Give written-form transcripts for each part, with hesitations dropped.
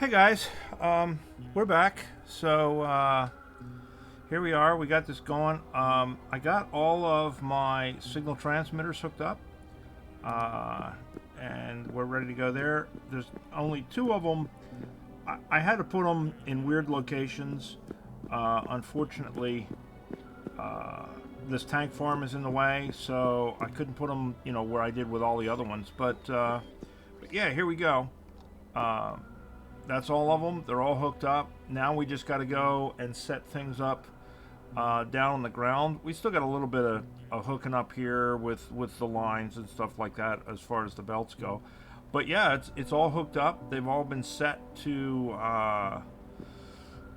Hey guys, we're back. So here we are. We got this going. I got all of my signal transmitters hooked up, uh, and we're ready to go there. There's only two of them. I had to put them in weird locations. Unfortunately, uh, this tank farm is in the way, so I couldn't put them, where I did with all the other ones. But yeah, here we go. Uh, That's all of them. They're all hooked up. Now we just got to go and set things up down on the ground. We still got a little bit of hooking up here with the lines and stuff like that as far as the belts go. But yeah, it's all hooked up. They've all been set to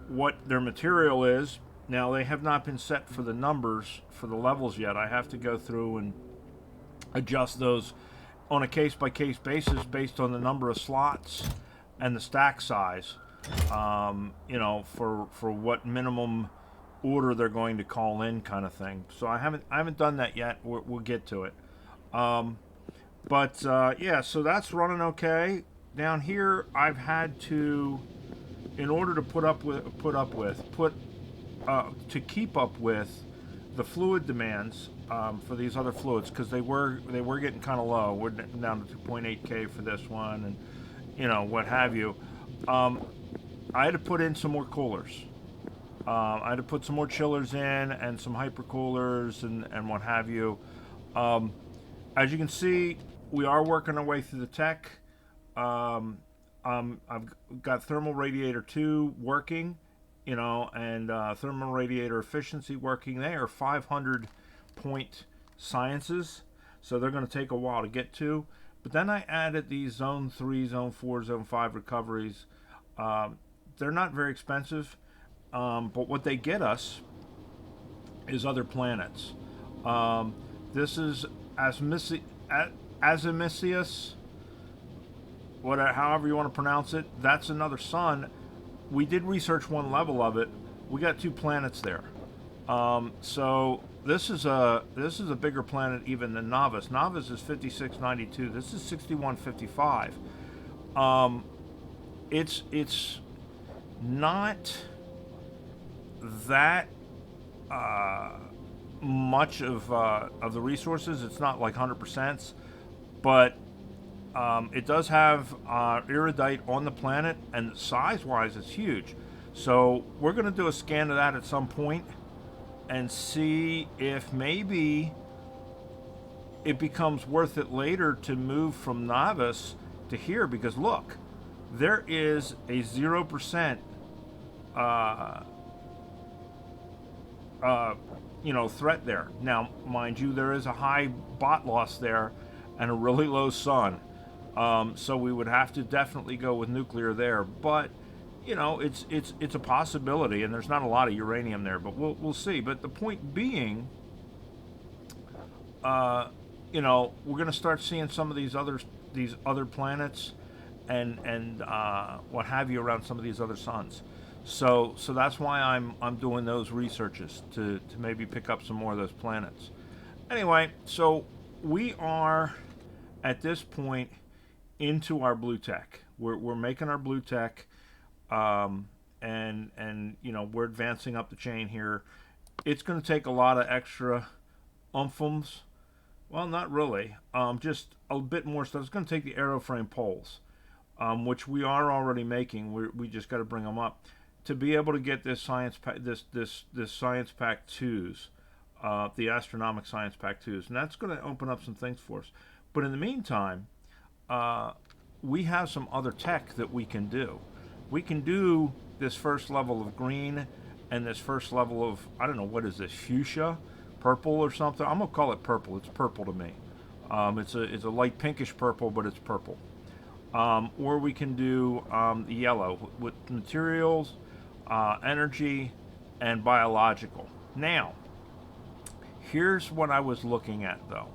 what their material is. Now they have not been set for the numbers for the levels yet. I have to go through and adjust those on a case by case basis based on the number of slots and the stack size, for what minimum order they're going to call in, kind of thing. So I haven't done that yet. We'll get to it. Yeah, so that's running okay. Down here, I've had to, in order to to keep up with the fluid demands for these other fluids, because they were getting kind of low. We're down to 2.8K for this one, and what have you. I had to put in some more coolers. I had to put some more chillers in and some hypercoolers and what have you. As you can see, we are working our way through the tech. I've got thermal radiator 2 working, and thermal radiator efficiency working. They are 500 point sciences, so they're going to take a while to get to. But then I added these Zone 3, Zone 4, Zone 5 recoveries. They're not very expensive, but what they get us is other planets. This is Azimisius, however you want to pronounce it. That's another sun. We did research one level of it. We got 2 planets there. So this is a bigger planet even than Novus. Novus is 5692. This is 6155. It's not that much of the resources. It's not like 100%, but it does have iridite on the planet, and size-wise, it's huge. So we're going to do a scan of that at some point and see if maybe it becomes worth it later to move from Novus to here, because look, there is a 0% threat there. Now, mind you, there is a high bot loss there and a really low sun. So we would have to definitely go with nuclear there, but it's a possibility, and there's not a lot of uranium there, but we'll see. But the point being, we're going to start seeing some of these other planets and what have you around some of these other suns. So that's why I'm doing those researches to maybe pick up some more of those planets. Anyway, so we are at this point into our blue tech. We're making our blue tech. And we're advancing up the chain here. It's going to take a lot of extra umphums. Well, not really. Just a bit more stuff. It's going to take the aeroframe poles, which we are already making. We just got to bring them up to be able to get this science science pack 2s, the astronomic science pack 2s, and that's going to open up some things for us. But in the meantime, we have some other tech that we can do. We can do this first level of green and this first level of, I don't know, what is this, fuchsia, purple or something. I'm gonna call it purple. It's purple to me. It's a light pinkish purple, but it's purple. Or we can do yellow with materials, energy, and biological. Now, here's what I was looking at though.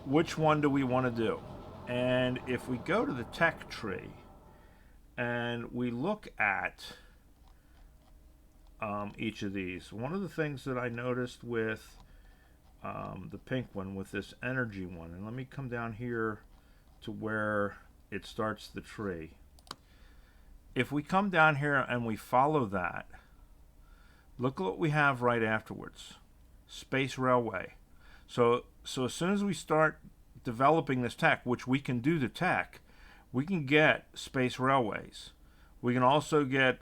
Which one do we want to do? And if we go to the tech tree and we look at each of these, one of the things that I noticed with the pink one, with this energy one, and let me come down here to where it starts the tree. if we come down here and we follow that, look at what we have right afterwards. Space railway. So as soon as we start developing this tech, which we can do the tech, we can get space railways. We can also get,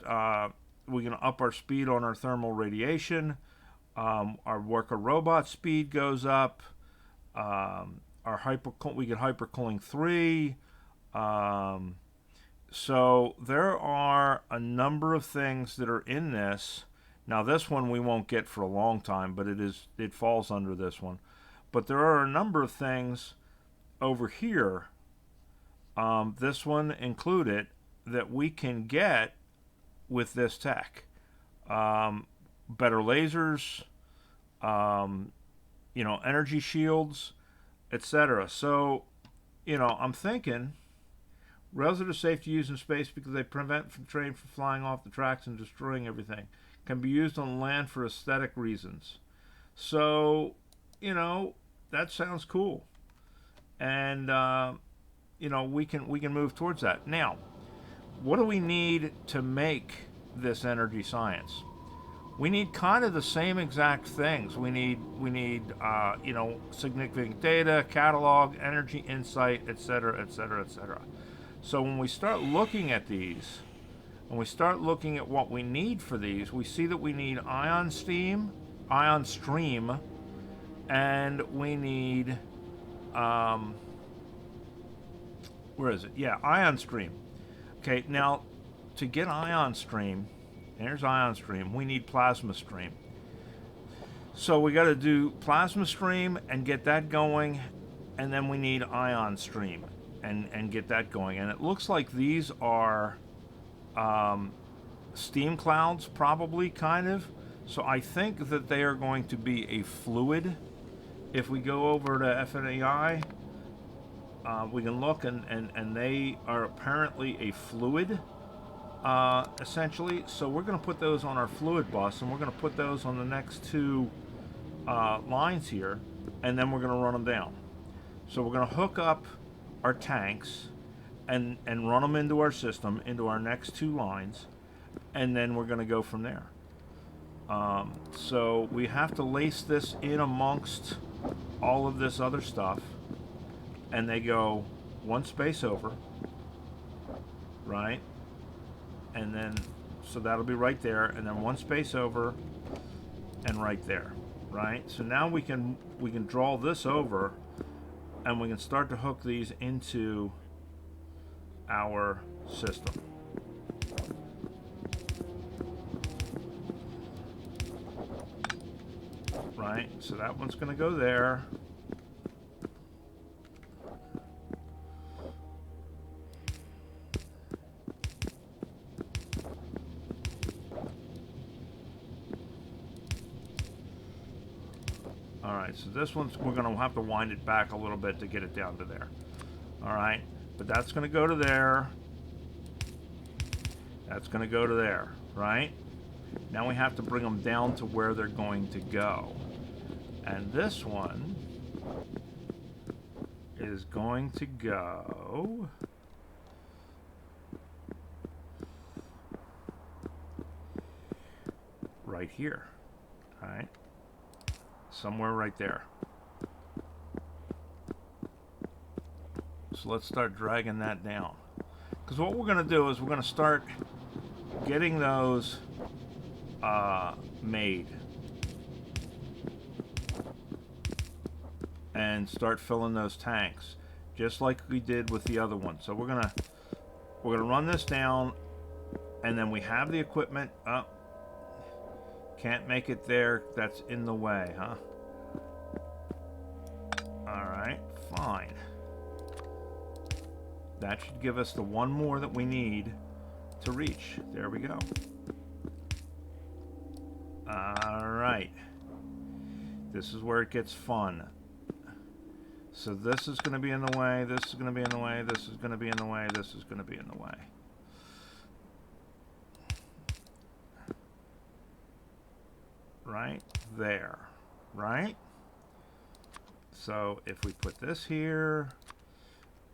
we can up our speed on our thermal radiation. Our worker robot speed goes up. We get hypercooling 3. So there are a number of things that are in this. Now this one we won't get for a long time, but it falls under this one. But there are a number of things over here, this one included, that we can get with this tech. Better lasers, energy shields, etc. So, I'm thinking rails that are safe to use in space because they prevent the train from flying off the tracks and destroying everything. Can be used on land for aesthetic reasons. So, that sounds cool. And, we can move towards that. Now, what do we need to make this energy science? We need kind of the same exact things. We need significant data, catalog, energy insight, etc., etc., etc. So when we start looking at these, and we start looking at what we need for these, we see that we need ion stream, and we need, where is it? Yeah, ion stream. Okay, now to get ion stream, there's ion stream, we need plasma stream. So we got to do plasma stream and get that going, and then we need ion stream and get that going. And it looks like these are steam clouds, probably, kind of. So I think that they are going to be a fluid. If we go over to FNAI, we can look, and they are apparently a fluid, essentially. So we're going to put those on our fluid bus, and we're going to put those on the next two lines here, and then we're going to run them down. So we're going to hook up our tanks and run them into our system, into our next two lines, and then we're going to go from there. So we have to lace this in amongst all of this other stuff, and they go one space over, right? And then, so that'll be right there, and then one space over, and right there, right? So now we can draw this over, and we can start to hook these into our system. Right, so that one's going to go there. Alright, so this one's, we're going to have to wind it back a little bit to get it down to there. Alright, but that's going to go to there. That's going to go to there, right? Now we have to bring them down to where they're going to go. And this one is going to go right here, right? Somewhere right there. So let's start dragging that down. Because what we're going to do is we're going to start getting those made. And start filling those tanks, just like we did with the other one. So we're gonna run this down, and then we have the equipment. Can't make it there. That's in the way, huh? All right, fine. That should give us the one more that we need to reach. There we go. All right. This is where it gets fun. So this is going to be in the way, this is going to be in the way, this is going to be in the way, this is going to be in the way. Right there, right? So if we put this here,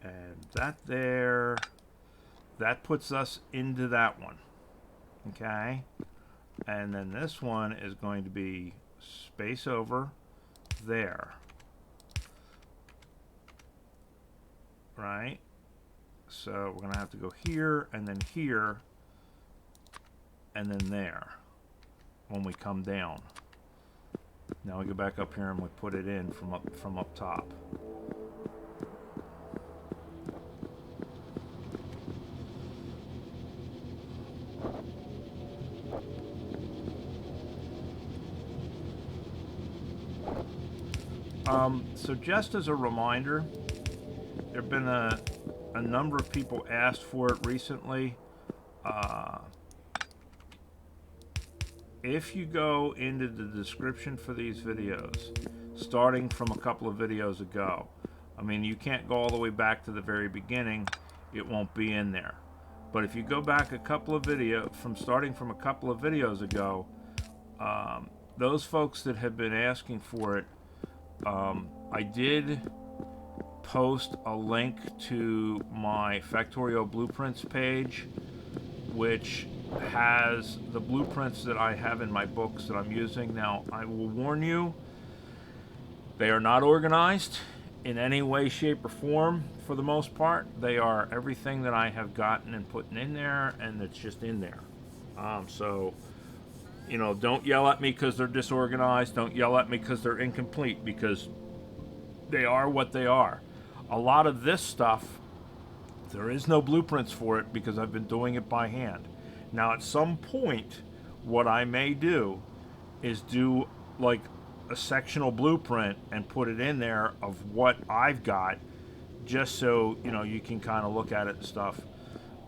and that there, That puts us into that one. Okay? And then this one is going to be space over there. Right? So we're going to have to go here, and then here, and then there when we come down. Now we go back up here and we put it in from up top. So just as a reminder, there have been a number of people asked for it recently. If you go into the description for these videos, starting from a couple of videos ago, I mean, you can't go all the way back to the very beginning, it won't be in there. But if you go back a couple of starting from a couple of videos ago, those folks that have been asking for it, I did post a link to my Factorio blueprints page, which has the blueprints that I have in my books that I'm using. Now, I will warn you, they are not organized in any way, shape, or form for the most part. They are everything that I have gotten and put in there, and it's just in there. So, you know, don't yell at me because they're disorganized. Don't yell at me because they're incomplete, because they are what they are. A lot of this stuff, there is no blueprints for it because I've been doing it by hand. Now, at some point, what I may do is do like a sectional blueprint and put it in there of what I've got, just so, you know, you can kind of look at it and stuff.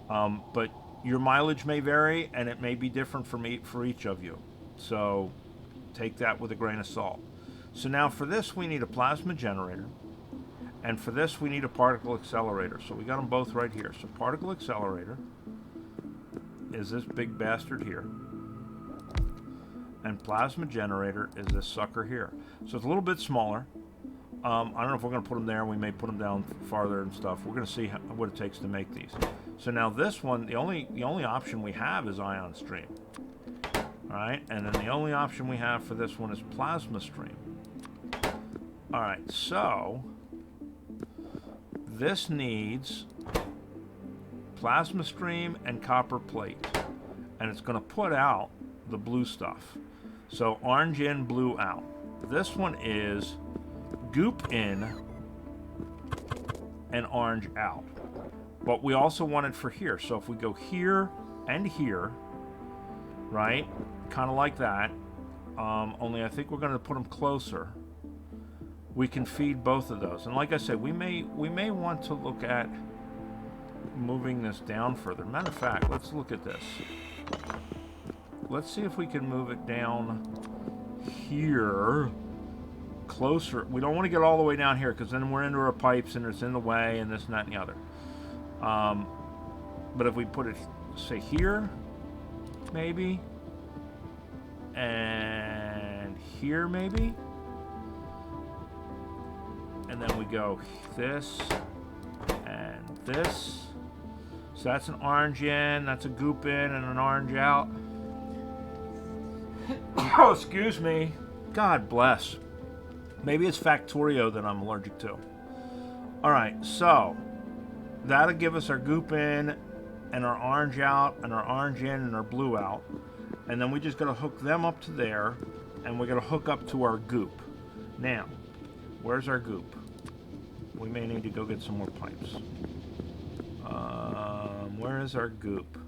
But your mileage may vary, and it may be different for each of you. So take that with a grain of salt. So now for this, we need a plasma generator. And for this, we need a particle accelerator. So we got them both right here. So particle accelerator is this big bastard here. And plasma generator is this sucker here. So it's a little bit smaller. I don't know if we're going to put them there. We may put them down farther and stuff. We're going to see what it takes to make these. So now this one, the only option we have is ion stream. All right, and then the only option we have for this one is plasma stream. All right, so this needs plasma stream and copper plate, and it's going to put out the blue stuff. So orange in, blue out. This one is goop in and orange out. But we also want it for here. So if we go here and here, right, kind of like that, only I think we're going to put them closer. We can feed both of those. And like I said, we may want to look at moving this down further. Matter of fact, let's look at this. Let's see if we can move it down here closer. We don't want to get all the way down here because then we're into our pipes and it's in the way and this and that and the other. But if we put it, say, here, maybe, and here, maybe, and then we go this and this. So that's an orange in, that's a goop in, and an orange out. Oh, excuse me. God bless. Maybe it's Factorio that I'm allergic to. All right, so that'll give us our goop in and our orange out and our orange in and our blue out. And then we just got to hook them up to there, and we're going to hook up to our goop. Now, where's our goop? We may need to go get some more pipes. Where is our goop?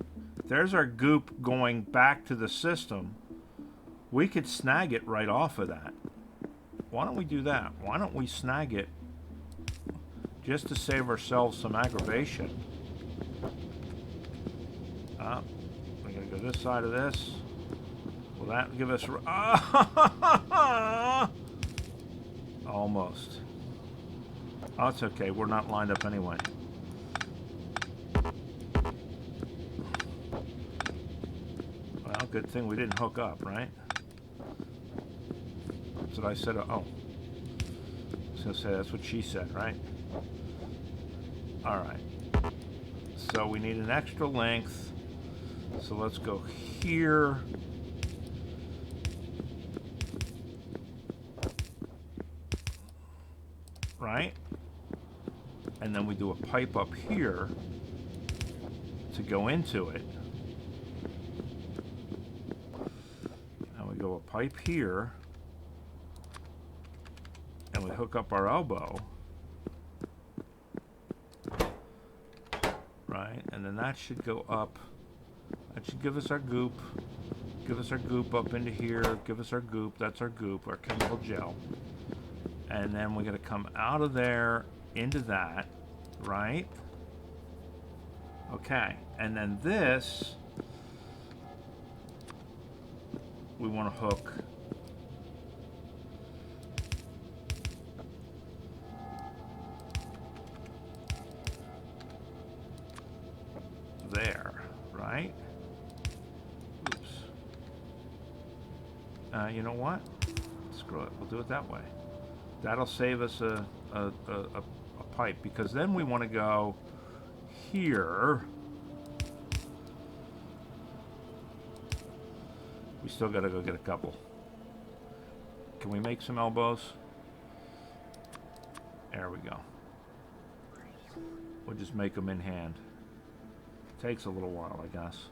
There's our goop going back to the system. We could snag it right off of that. Why don't we do that? Why don't we snag it just to save ourselves some aggravation? We're going to go this side of this. Will that give us... Almost. Oh, it's okay. We're not lined up anyway. Well, good thing we didn't hook up, right? That's what I said. Oh. I was going to say that's what she said, right? All right. So we need an extra length. So let's go here. Right? And then we do a pipe up here to go into it. And we go a pipe here. And we hook up our elbow. Right? And then that should go up. That should give us our goop. Give us our goop up into here. Give us our goop. That's our goop, our chemical gel. And then we're going to come out of there into that, right? Okay. And then this, we want to hook there, right? Oops. You know what? Screw it. We'll do it that way. That'll save us a pipe, because then we want to go here. We still got to go get a couple. Can we make some elbows? There we go. We'll just make them in hand. Takes a little while, I guess.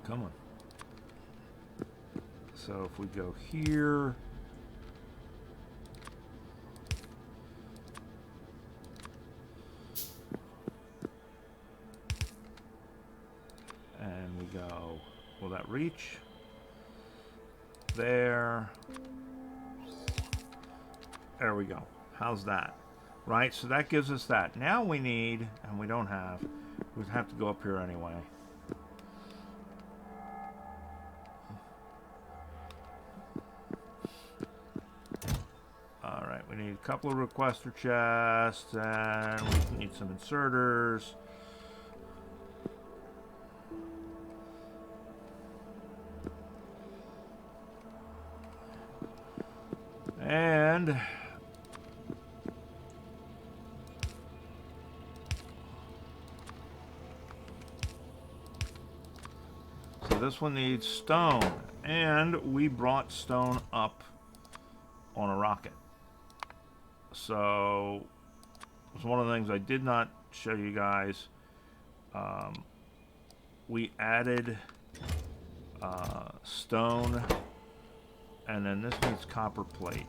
Come on. So if we go here, and we go, will that reach? There. There we go. How's that? Right, so that gives us that. Now we need, and we don't have, we'd have to go up here anyway. Alright, we need a couple of requester chests, and we need some inserters. And so this one needs stone, and we brought stone up on a rocket. So it's one of the things I did not show you guys. We added stone, and then this needs copper plate.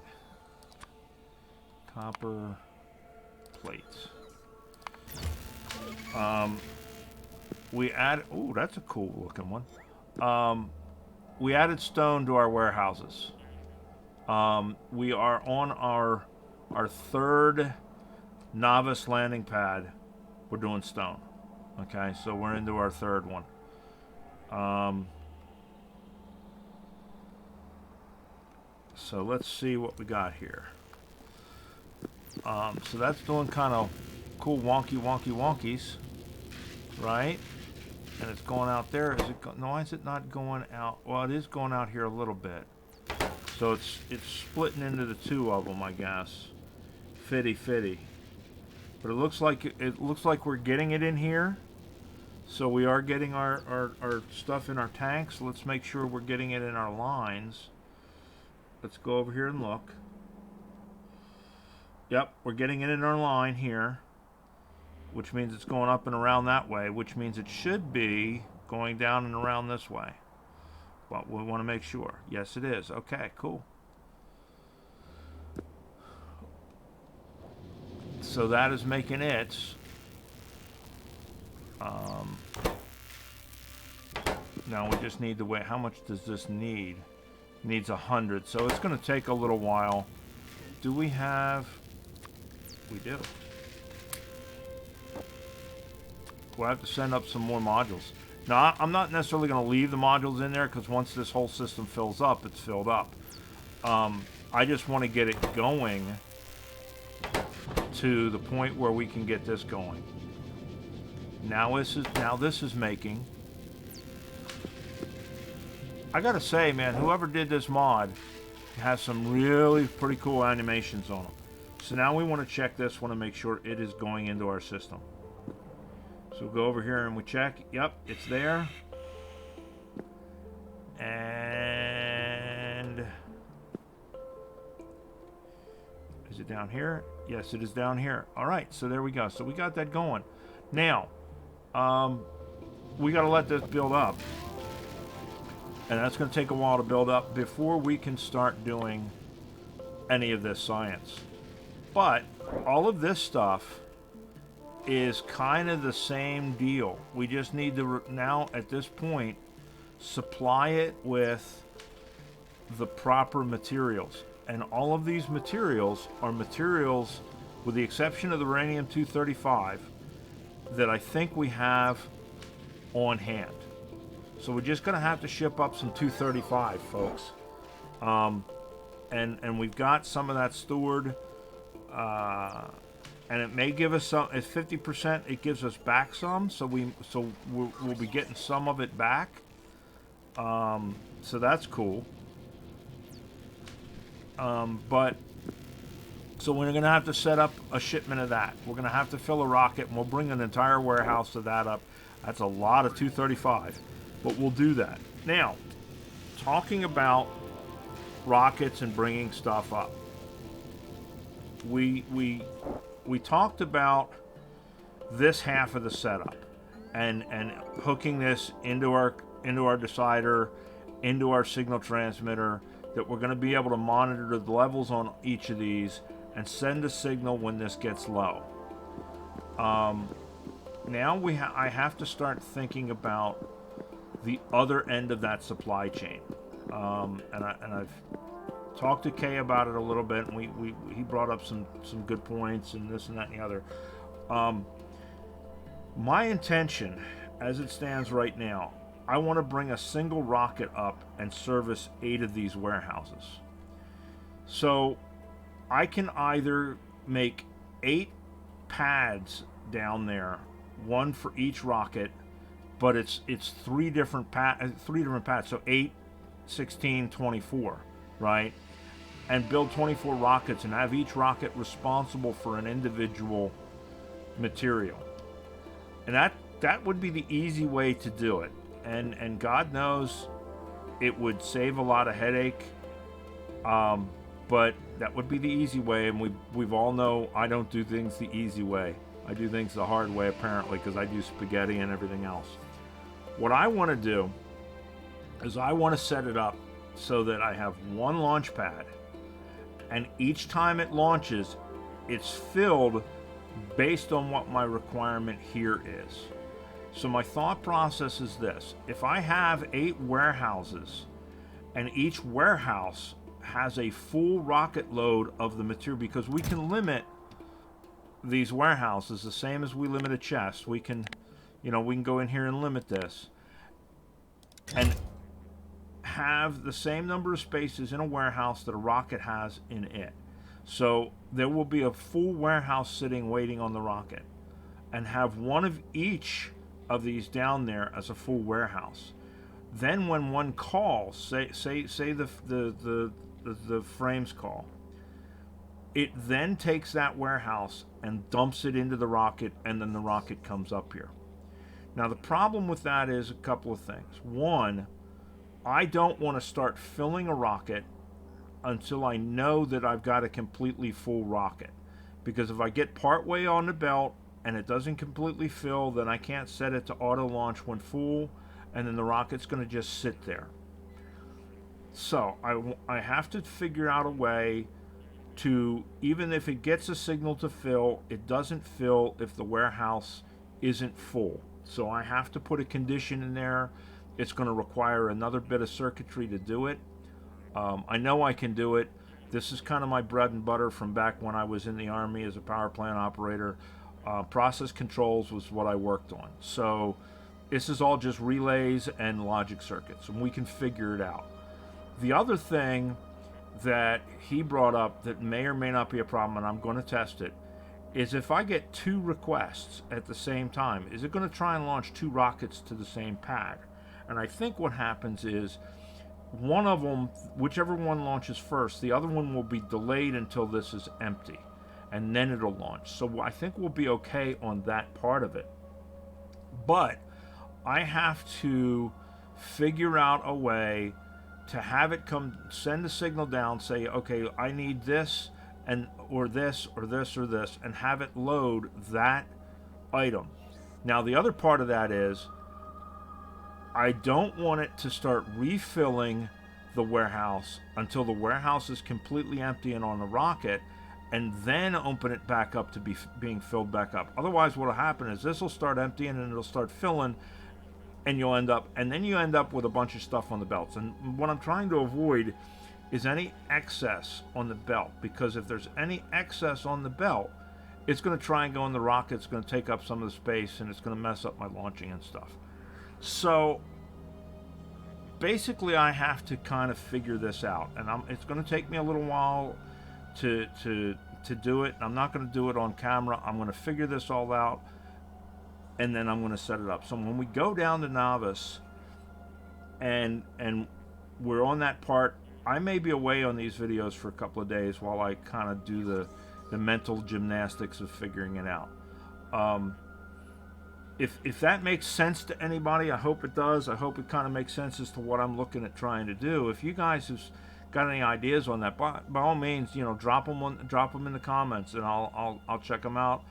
Copper plates. We add. Ooh, that's a cool looking one. We added stone to our warehouses. We are on our third novice landing pad. We're doing stone. Okay, so we're into our third one. So let's see what we got here. So that's doing kind of cool wonkies, right? And it's going out there. Is it no, why is it not going out? Well, it is going out here a little bit. So it's splitting into the two of them, I guess. Fitty. But it looks like we're getting it in here. So we are getting our stuff in our tanks. Let's make sure we're getting it in our lines. Let's go over here and look. Yep, we're getting it in our line here, which means it's going up and around that way, which means it should be going down and around this way. But we want to make sure. Yes, it is. Okay, cool. So that is making it. Now we just need to wait. How much does this need? It needs 100. So it's going to take a little while. Do we have... We do. We'll have to send up some more modules. Now, I'm not necessarily going to leave the modules in there, because once this whole system fills up, it's filled up. I just want to get it going to the point where we can get this going. Now this is making. I gotta say, man, whoever did this mod has some really pretty cool animations on them. So now we want to check this one and make sure it is going into our system. So we'll go over here and we check. Yep, it's there. And is it down here? Yes, it is down here. All right, so there we go. So we got that going. Now, we got to let this build up. And that's going to take a while to build up before we can start doing any of this science. But all of this stuff is kind of the same deal. We just need to now, at this point, supply it with the proper materials. And all of these materials are materials, with the exception of the uranium-235, that I think we have on hand. So we're just going to have to ship up some 235, folks. And we've got some of that stored. And it may give us some. At 50%, it gives us back some. So we'll be getting some of it back. So that's cool. But so we're going to have to set up a shipment of that. We're going to have to fill a rocket, and we'll bring an entire warehouse of that up. That's a lot of 235, but we'll do that. Now, talking about rockets and bringing stuff up, we talked about this half of the setup and hooking this into our decider, into our signal transmitter, that we're going to be able to monitor the levels on each of these and send a signal when this gets low. Now I have to start thinking about the other end of that supply chain, and I've talked to Kay about it a little bit, and he brought up some good points and this and that and the other. My intention, as it stands right now, I want to bring a single rocket up and service 8 of these warehouses. So I can either make 8 pads down there, one for each rocket, but it's 3 different pads, so 8, 16, 24, right? And build 24 rockets and have each rocket responsible for an individual material. And that would be the easy way to do it. And God knows it would save a lot of headache. But that would be the easy way, and we've all know I don't do things the easy way. I do things the hard way, apparently, because I do spaghetti and everything else. What I want to do is I want to set it up so that I have one launch pad, and each time it launches, it's filled based on what my requirement here is. So my thought process is this: if I have 8 warehouses, and each warehouse has a full rocket load of the material, because we can limit these warehouses the same as we limit a chest. We can go in here and limit this and have the same number of spaces in a warehouse that a rocket has in it. So there will be a full warehouse sitting waiting on the rocket, and have one of each of these down there as a full warehouse. Then when one calls, say the frames call, it then takes that warehouse and dumps it into the rocket, and then the rocket comes up here. Now the problem with that is a couple of things. One, I don't want to start filling a rocket until I know that I've got a completely full rocket, because if I get partway on the belt and it doesn't completely fill, then I can't set it to auto launch when full, and then the rocket's going to just sit there. So I have to figure out a way to, even if it gets a signal to fill, it doesn't fill if the warehouse isn't full. So I have to put a condition in there. It's going to require another bit of circuitry to do it. I know I can do it. This is kind of my bread and butter from back when I was in the Army as a power plant operator. Process controls was what I worked on. So this is all just relays and logic circuits, and we can figure it out. The other thing that he brought up that may or may not be a problem, and I'm going to test it, is if I get 2 requests at the same time, is it going to try and launch 2 rockets to the same pad? And I think what happens is one of them, whichever one launches first, the other one will be delayed until this is empty. and then it'll launch. So I think we'll be okay on that part of it. But I have to figure out a way to have it send the signal down, say, okay, I need this, or this, or this, or this, and have it load that item. Now, the other part of that is, I don't want it to start refilling the warehouse until the warehouse is completely empty and on the rocket, and then open it back up to being filled back up. Otherwise, what will happen is this will start emptying and it'll start filling, and you end up with a bunch of stuff on the belts. And what I'm trying to avoid is any excess on the belt, because if there's any excess on the belt, it's going to try and go in the rocket. It's going to take up some of the space, and it's going to mess up my launching and stuff. So basically, I have to kind of figure this out, and it's going to take me a little while to do it. I'm not going to do it on camera. I'm going to figure this all out, and then I'm going to set it up. So when we go down to novice, and we're on that part, I may be away on these videos for a couple of days while I kind of do the mental gymnastics of figuring it out. If that makes sense to anybody, I hope it does. I hope it kind of makes sense as to what I'm looking at trying to do. If you guys have got any ideas on that, by all means, drop them in the comments, and I'll check them out,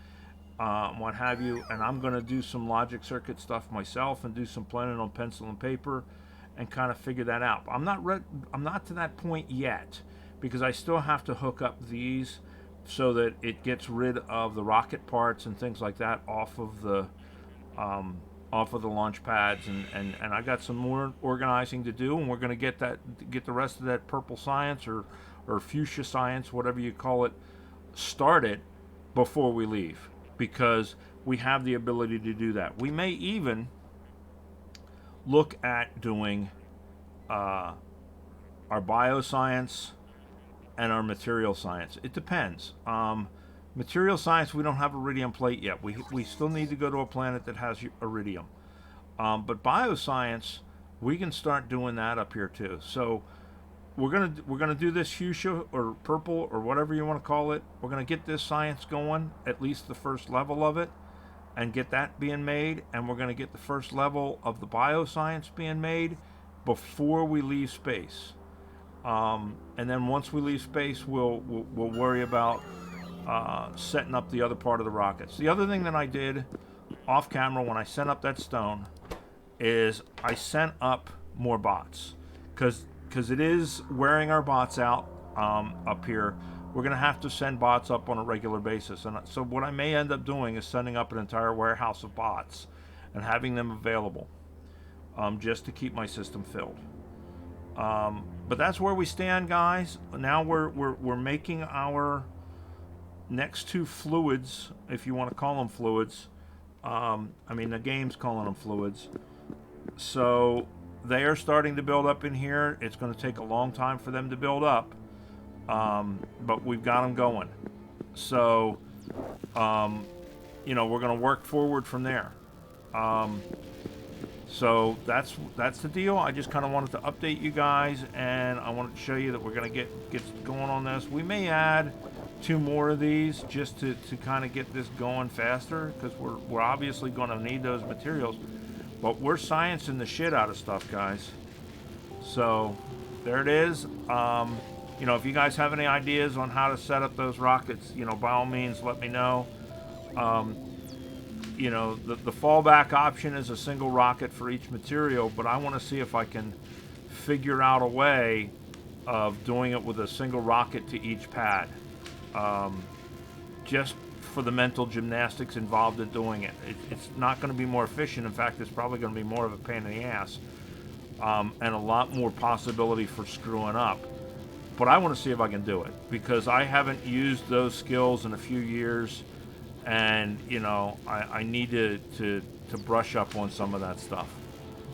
what have you. And I'm going to do some logic circuit stuff myself, and do some planning on pencil and paper, and kind of figure that out. I'm not to that point yet, because I still have to hook up these so that it gets rid of the rocket parts and things like that off of the launch pads, and I got some more organizing to do, and we're going to get the rest of that purple science or fuchsia science, whatever you call it, started before we leave, because we have the ability to do that. We may even look at doing our bioscience and our material science. It depends. Material science, we don't have iridium plate yet. We still need to go to a planet that has iridium. But bioscience, we can start doing that up here too. So we're gonna do this fuchsia or purple or whatever you want to call it. We're gonna get this science going, at least the first level of it, and get that being made. And we're gonna get the first level of the bioscience being made before we leave space. And then once we leave space, we'll worry about setting up the other part of the rockets. The other thing that I did off camera when I sent up that stone is I sent up more bots, because it is wearing our bots out up here. We're going to have to send bots up on a regular basis, and so what I may end up doing is sending up an entire warehouse of bots and having them available, just to keep my system filled. But that's where we stand, guys. Now we're making our next two fluids, if you want to call them fluids. I mean, the game's calling them fluids. So they are starting to build up in here. It's going to take a long time for them to build up, but we've got them going. So, we're going to work forward from there. So that's the deal. I just kind of wanted to update you guys, and I wanted to show you that we're going to get going on this. We may add 2 more of these just to kind of get this going faster, because we're obviously going to need those materials. But we're sciencing the shit out of stuff, guys. So there it is. If you guys have any ideas on how to set up those rockets, by all means, let me know. The fallback option is a single rocket for each material, but I want to see if I can figure out a way of doing it with a single rocket to each pad. Just for the mental gymnastics involved in doing it. It's not going to be more efficient. In fact, it's probably going to be more of a pain in the ass, and a lot more possibility for screwing up. But I want to see if I can do it, because I haven't used those skills in a few years, and I need to brush up on some of that stuff.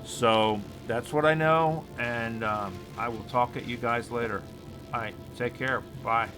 So that's what I know, and I will talk at you guys later. All right, take care. Bye.